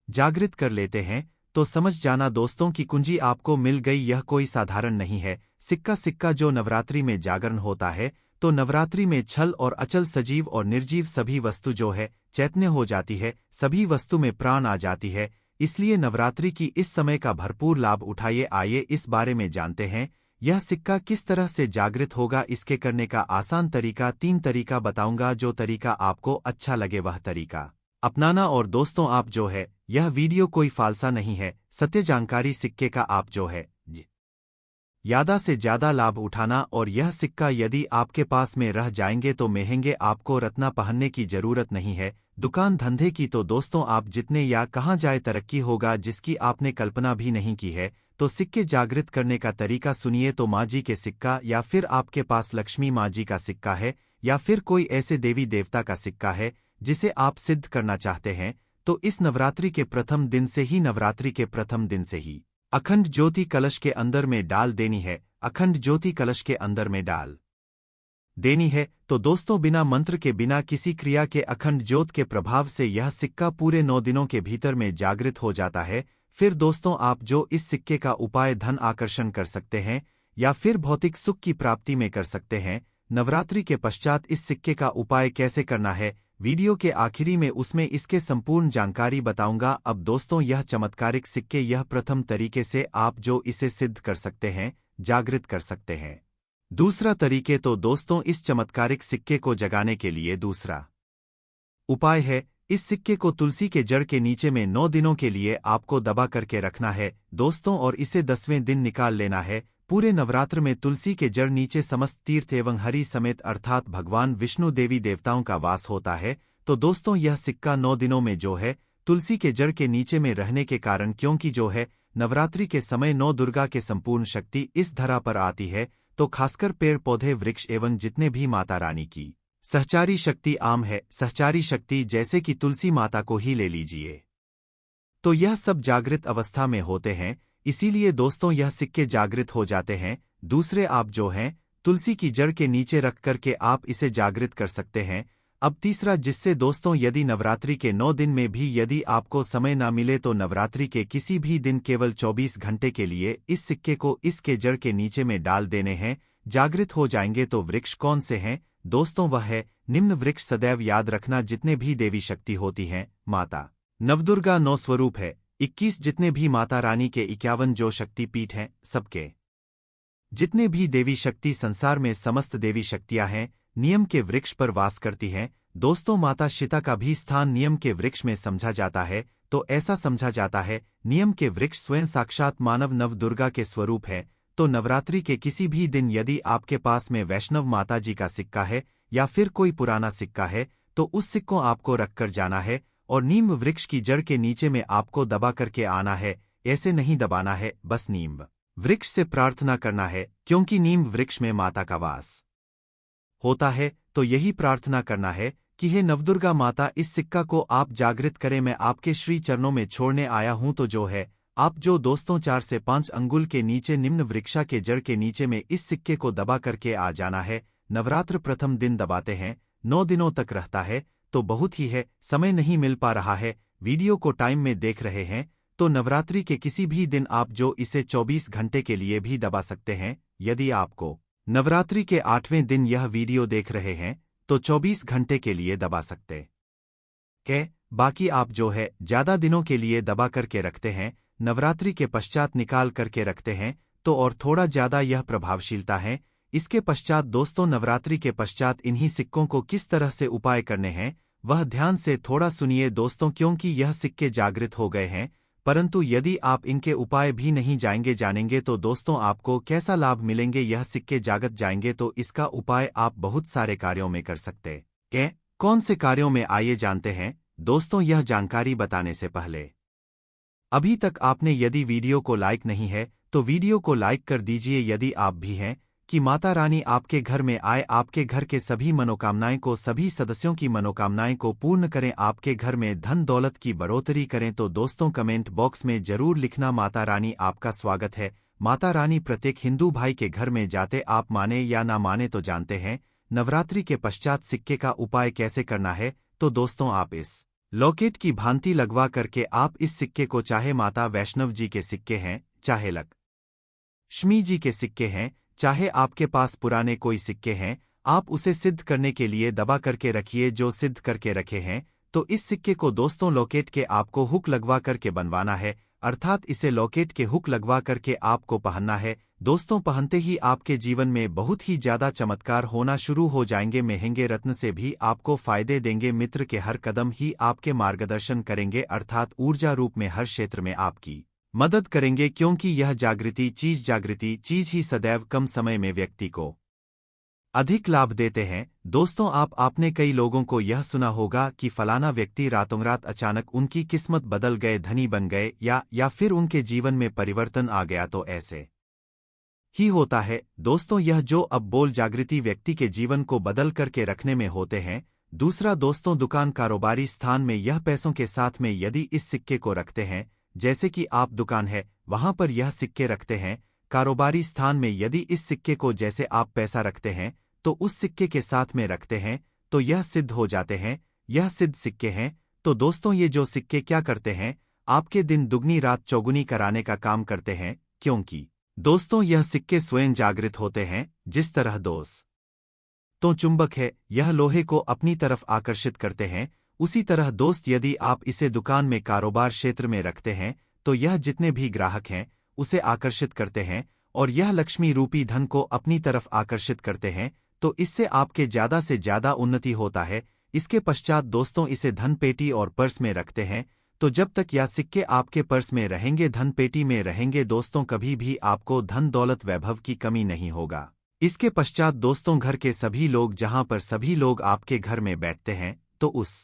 जागृत कर लेते हैं तो समझ जाना दोस्तों की कुंजी आपको मिल गई। यह कोई साधारण नहीं है सिक्का जो नवरात्रि में जागरण होता है, तो नवरात्रि में छल और अचल, सजीव और निर्जीव सभी वस्तु जो है चैतन्य हो जाती है, सभी वस्तु में प्राण आ जाती है। इसलिए नवरात्रि की इस समय का भरपूर लाभ उठाइए। आइए इस बारे में जानते हैं, यह सिक्का किस तरह से जागृत होगा। इसके करने का आसान तरीका, 3 तरीका बताऊंगा। जो तरीका आपको अच्छा लगे वह तरीका अपनाना। और दोस्तों, आप जो है यह वीडियो कोई फालसा नहीं है, सत्य जानकारी सिक्के का आप जो है ज्यादा से ज्यादा लाभ उठाना। और यह सिक्का यदि आपके पास में रह जाएंगे तो महंगे आपको रत्ना पहनने की जरूरत नहीं है, दुकान धंधे की। तो दोस्तों आप जितने या कहाँ जाए तरक्की होगा जिसकी आपने कल्पना भी नहीं की है। तो सिक्के जागृत करने का तरीका सुनिए। तो माँ जी के सिक्का या फिर आपके पास लक्ष्मी माँ जी का सिक्का है या फिर कोई ऐसे देवी देवता का सिक्का है जिसे आप सिद्ध करना चाहते हैं, तो इस नवरात्रि के प्रथम दिन से ही अखंड ज्योति कलश के अंदर में डाल देनी है। अखंड ज्योति कलश के अंदर में डाल देनी है। तो दोस्तों बिना मंत्र के, बिना किसी क्रिया के अखंड ज्योत के प्रभाव से यह सिक्का पूरे 9 दिनों के भीतर में जागृत हो जाता है। फिर दोस्तों आप जो इस सिक्के का उपाय धन आकर्षण कर सकते हैं या फिर भौतिक सुख की प्राप्ति में कर सकते हैं। नवरात्रि के पश्चात इस सिक्के का उपाय कैसे करना है, वीडियो के आखिरी में उसमें इसके संपूर्ण जानकारी बताऊंगा। अब दोस्तों यह चमत्कारिक सिक्के, यह प्रथम तरीके से आप जो इसे सिद्ध कर सकते हैं, जागृत कर सकते हैं। दूसरा तरीके, तो दोस्तों इस चमत्कारिक सिक्के को जगाने के लिए दूसरा उपाय है, इस सिक्के को तुलसी के जड़ के नीचे में 9 दिनों के लिए आपको दबा करके रखना है दोस्तों, और इसे 10वें दिन निकाल लेना है। पूरे नवरात्र में तुलसी के जड़ नीचे समस्त तीर्थ एवं हरि समेत अर्थात भगवान विष्णु देवी देवताओं का वास होता है। तो दोस्तों यह सिक्का 9 दिनों में जो है तुलसी के जड़ के नीचे में रहने के कारण, क्योंकि जो है नवरात्रि के समय 9 दुर्गा के संपूर्ण शक्ति इस धरा पर आती है, तो खासकर पेड़ पौधे वृक्ष एवं जितने भी माता रानी की सहचारी शक्ति आम है, सहचारी शक्ति जैसे कि तुलसी माता को ही ले लीजिए, तो यह सब जागृत अवस्था में होते हैं। इसीलिए दोस्तों यह सिक्के जागृत हो जाते हैं। दूसरे, आप जो हैं तुलसी की जड़ के नीचे रख करके आप इसे जागृत कर सकते हैं। अब तीसरा, जिससे दोस्तों यदि नवरात्रि के 9 दिन में भी यदि आपको समय ना मिले तो नवरात्रि के किसी भी दिन केवल 24 घंटे के लिए इस सिक्के को इसके जड़ के नीचे में डाल देने हैं, जागृत हो जाएंगे। तो वृक्ष कौन से हैं दोस्तों? वह है निम्न वृक्ष। सदैव याद रखना, जितने भी देवी शक्ति होती हैं, माता नवदुर्गा 9 स्वरूप है, 21 जितने भी माता रानी के 51 जो शक्ति पीठ हैं, सबके जितने भी देवी शक्ति संसार में समस्त देवी शक्तियां हैं, नियम के वृक्ष पर वास करती हैं। दोस्तों माता सीता का भी स्थान नियम के वृक्ष में समझा जाता है। तो ऐसा समझा जाता है नियम के वृक्ष स्वयं साक्षात मानव नवदुर्गा के स्वरूप है। तो नवरात्रि के किसी भी दिन यदि आपके पास में वैष्णव माता जी का सिक्का है या फिर कोई पुराना सिक्का है, तो उस सिक्कों आपको रखकर जाना है और नीम वृक्ष की जड़ के नीचे में आपको दबा करके आना है। ऐसे नहीं दबाना है, बस नीम वृक्ष से प्रार्थना करना है, क्योंकि नीम वृक्ष में माता का वास होता है। तो यही प्रार्थना करना है कि हे नवदुर्गा माता, इस सिक्का को आप जागृत करें, मैं आपके श्री चरणों में छोड़ने आया हूं। तो जो है आप जो दोस्तों 4 से 5 अंगुल के नीचे निम्न वृक्षा के जड़ के नीचे में इस सिक्के को दबा करके आ जाना है। नवरात्र प्रथम दिन दबाते हैं, 9 दिनों तक रहता है। तो बहुत ही है, समय नहीं मिल पा रहा है, वीडियो को टाइम में देख रहे हैं, तो नवरात्रि के किसी भी दिन आप जो इसे 24 घंटे के लिए भी दबा सकते हैं। यदि आपको नवरात्रि के 8वें दिन यह वीडियो देख रहे हैं तो 24 घंटे के लिए दबा सकते हैं। बाकी आप जो है ज्यादा दिनों के लिए दबा करके रखते हैं, नवरात्रि के पश्चात निकाल करके रखते हैं, तो और थोड़ा ज्यादा यह प्रभावशीलता है। इसके पश्चात दोस्तों नवरात्रि के पश्चात इन्हीं सिक्कों को किस तरह से उपाय करने हैं वह ध्यान से थोड़ा सुनिए दोस्तों, क्योंकि यह सिक्के जागृत हो गए हैं। परंतु यदि आप इनके उपाय भी नहीं जानेंगे तो दोस्तों आपको कैसा लाभ मिलेंगे? यह सिक्के जागत जाएंगे तो इसका उपाय आप बहुत सारे कार्यों में कर सकते हैं। कौन से कार्यों में, आइए जानते हैं दोस्तों। यह जानकारी बताने से पहले अभी तक आपने यदि वीडियो को लाइक नहीं है तो वीडियो को लाइक कर दीजिए। यदि आप भी हैं कि माता रानी आपके घर में आए, आपके घर के सभी मनोकामनाएं को, सभी सदस्यों की मनोकामनाएं को पूर्ण करें, आपके घर में धन दौलत की बढ़ोतरी करें, तो दोस्तों कमेंट बॉक्स में जरूर लिखना माता रानी आपका स्वागत है। माता रानी प्रत्येक हिंदू भाई के घर में जाते, आप माने या ना माने तो जानते हैं। नवरात्रि के पश्चात सिक्के का उपाय कैसे करना है, तो दोस्तों आप इस लॉकेट की भांति लगवा करके आप इस सिक्के को, चाहे माता वैष्णव जी के सिक्के हैं, चाहे लक्ष्मी जी के सिक्के हैं, चाहे आपके पास पुराने कोई सिक्के हैं, आप उसे सिद्ध करने के लिए दबा करके रखिए। जो सिद्ध करके रखे हैं तो इस सिक्के को दोस्तों लॉकेट के आपको हुक लगवा करके बनवाना है, अर्थात इसे लॉकेट के हुक लगवा करके आपको पहनना है। दोस्तों पहनते ही आपके जीवन में बहुत ही ज्यादा चमत्कार होना शुरू हो जाएंगे। महंगे रत्न से भी आपको फायदे देंगे, मित्र के हर कदम ही आपके मार्गदर्शन करेंगे, अर्थात ऊर्जा रूप में हर क्षेत्र में आपकी मदद करेंगे, क्योंकि यह जागृति चीज ही सदैव कम समय में व्यक्ति को अधिक लाभ देते हैं। दोस्तों आपने कई लोगों को यह सुना होगा कि फलाना व्यक्ति रातोंरात अचानक उनकी किस्मत बदल गए, धनी बन गए या फिर उनके जीवन में परिवर्तन आ गया। तो ऐसे ही होता है दोस्तों, यह जो अब बोल जागृति व्यक्ति के जीवन को बदल करके रखने में होते हैं। दूसरा दोस्तों, दुकान कारोबारी स्थान में यह पैसों के साथ में यदि इस सिक्के को रखते हैं, जैसे कि आप दुकान है वहां पर यह सिक्के रखते हैं, कारोबारी स्थान में यदि इस सिक्के को जैसे आप पैसा रखते हैं तो उस सिक्के के साथ में रखते हैं, तो यह सिद्ध हो जाते हैं, यह सिद्ध सिक्के हैं। तो दोस्तों ये जो सिक्के क्या करते हैं, आपके दिन दुगनी रात चौगुनी कराने का काम करते हैं, क्योंकि दोस्तों यह सिक्के स्वयं जागृत होते हैं। जिस तरह दोस्तों चुंबक है, यह लोहे को अपनी तरफ आकर्षित करते हैं, उसी तरह दोस्त यदि आप इसे दुकान में, कारोबार क्षेत्र में रखते हैं तो यह जितने भी ग्राहक हैं उसे आकर्षित करते हैं और यह लक्ष्मी रूपी धन को अपनी तरफ आकर्षित करते हैं। तो इससे आपके ज्यादा से ज्यादा उन्नति होता है। इसके पश्चात दोस्तों इसे धन पेटी और पर्स में रखते हैं, तो जब तक यह सिक्के आपके पर्स में रहेंगे, धन पेटी में रहेंगे, दोस्तों कभी भी आपको धन दौलत वैभव की कमी नहीं होगा। इसके पश्चात दोस्तों घर के सभी लोग, जहां पर सभी लोग आपके घर में बैठते हैं, तो उस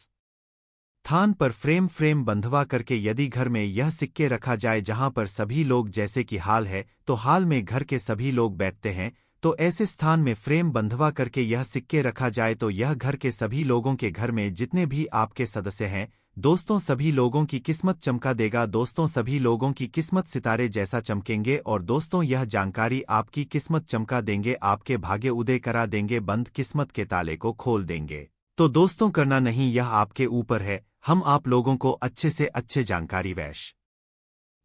स्थान पर फ्रेम बंधवा करके यदि घर में यह सिक्के रखा जाए, जहां पर सभी लोग, जैसे कि हाल है तो हाल में घर के सभी लोग बैठते हैं, तो ऐसे स्थान में फ्रेम बंधवा करके यह सिक्के रखा जाए, तो यह घर के सभी लोगों के घर में जितने भी आपके सदस्य हैं दोस्तों सभी लोगों की किस्मत चमका देगा। दोस्तों सभी लोगों की किस्मत सितारे जैसा चमकेंगे और दोस्तों यह जानकारी आपकी किस्मत चमका देंगे, आपके भाग्य उदय करा देंगे, बंद किस्मत के ताले को खोल देंगे। तो दोस्तों करना नहीं, यह आपके ऊपर है। हम आप लोगों को अच्छे से अच्छे जानकारी वैश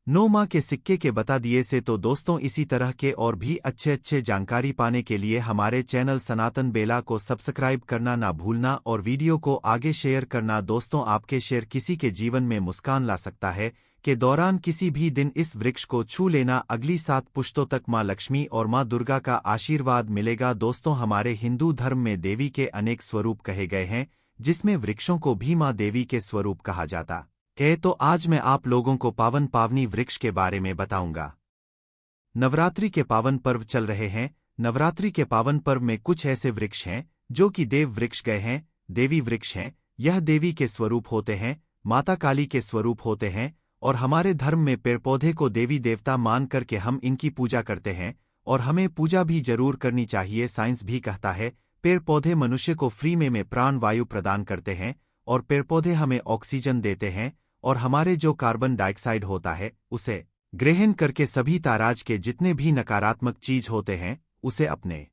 9 माह के सिक्के के बता दिए से। तो दोस्तों इसी तरह के और भी अच्छे अच्छे जानकारी पाने के लिए हमारे चैनल सनातन बेला को सब्सक्राइब करना ना भूलना और वीडियो को आगे शेयर करना। दोस्तों आपके शेयर किसी के जीवन में मुस्कान ला सकता है के दौरान किसी भी दिन इस वृक्ष को छू लेना, अगली 7 पुश्तों तक मां लक्ष्मी और मां दुर्गा का आशीर्वाद मिलेगा। दोस्तों हमारे हिंदू धर्म में देवी के अनेक स्वरूप कहे गए हैं, जिसमें वृक्षों को भी मां देवी के स्वरूप कहा जाता है। तो आज मैं आप लोगों को पावन पावनी वृक्ष के बारे में बताऊंगा। नवरात्रि के पावन पर्व चल रहे हैं। नवरात्रि के पावन पर्व में कुछ ऐसे वृक्ष हैं जो कि देव वृक्ष गए हैं, देवी वृक्ष हैं। यह देवी के स्वरूप होते हैं, माता काली के स्वरूप होते हैं और हमारे धर्म में पेड़ पौधे को देवी देवता मान करके हम इनकी पूजा करते हैं और हमें पूजा भी जरूर करनी चाहिए। साइंस भी कहता है पेड़ पौधे मनुष्य को फ्री में प्राण वायु प्रदान करते हैं और पेड़ पौधे हमें ऑक्सीजन देते हैं और हमारे जो कार्बन डाइऑक्साइड होता है उसे ग्रहण करके सभी ताराज के जितने भी नकारात्मक चीज होते हैं उसे अपने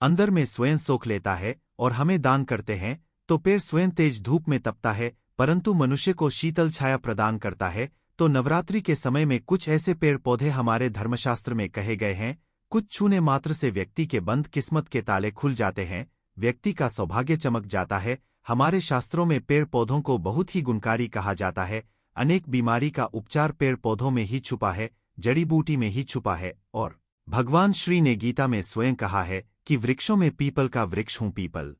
अंदर में स्वयं सोख लेता है और हमें दान करते हैं। तो पेड़ स्वयं तेज धूप में तपता है परंतु मनुष्य को शीतल छाया प्रदान करता है। तो नवरात्रि के समय में कुछ ऐसे पेड़ पौधे हमारे धर्मशास्त्र में कहे गए हैं, कुछ छूने मात्र से व्यक्ति के बंद किस्मत के ताले खुल जाते हैं, व्यक्ति का सौभाग्य चमक जाता है। हमारे शास्त्रों में पेड़ पौधों को बहुत ही गुणकारी कहा जाता है। अनेक बीमारी का उपचार पेड़ पौधों में ही छुपा है, जड़ी बूटी में ही छुपा है और भगवान श्री ने गीता में स्वयं कहा है कि वृक्षों में पीपल का वृक्ष हूं। पीपल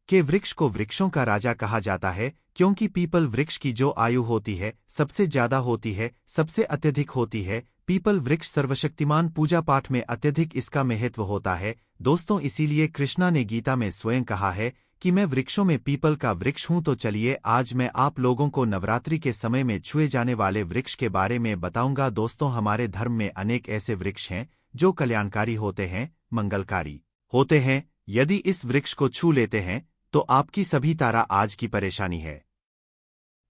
के वृक्ष को वृक्षों का राजा कहा जाता है क्योंकि पीपल वृक्ष की जो आयु होती है सबसे ज्यादा होती है, सबसे अत्यधिक होती है। पीपल वृक्ष सर्वशक्तिमान, पूजा पाठ में अत्यधिक इसका महत्व होता है। दोस्तों इसीलिए कृष्णा ने गीता में स्वयं कहा है कि मैं वृक्षों में पीपल का वृक्ष हूं। तो चलिए आज मैं आप लोगों को नवरात्रि के समय में छुए जाने वाले वृक्ष के बारे में बताऊंगा। दोस्तों हमारे धर्म में अनेक ऐसे वृक्ष हैं जो कल्याणकारी होते हैं, मंगलकारी होते हैं। यदि इस वृक्ष को छू लेते हैं तो आपकी सभी तारा आज की परेशानी है,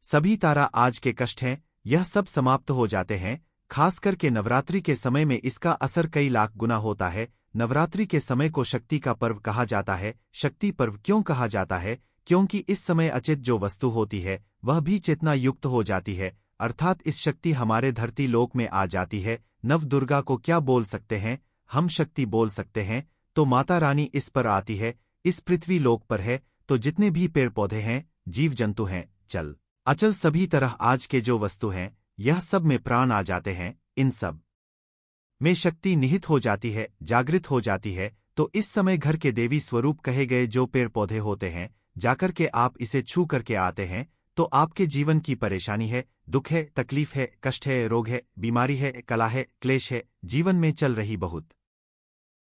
सभी तारा आज के कष्ट हैं, यह सब समाप्त हो जाते हैं। खास करके नवरात्रि के समय में इसका असर कई लाख गुना होता है। नवरात्रि के समय को शक्ति का पर्व कहा जाता है। शक्ति पर्व क्यों कहा जाता है? क्योंकि इस समय अचेत जो वस्तु होती है वह भी चेतना युक्त हो जाती है, अर्थात इस शक्ति हमारे धरती लोक में आ जाती है। नव दुर्गा को क्या बोल सकते हैं? हम शक्ति बोल सकते हैं। तो माता रानी इस पर आती है, इस पृथ्वी लोक पर है। तो जितने भी पेड़ पौधे हैं, जीव जंतु हैं, चल अचल सभी तरह आज के जो वस्तु हैं, यह सब में प्राण आ जाते हैं, इन सब में शक्ति निहित हो जाती है, जागृत हो जाती है। तो इस समय घर के देवी स्वरूप कहे गए जो पेड़ पौधे होते हैं, जाकर के आप इसे छू करके आते हैं तो आपके जीवन की परेशानी है, दुख है, तकलीफ है, कष्ट है, रोग है, बीमारी है, कला है, क्लेश है, जीवन में चल रही बहुत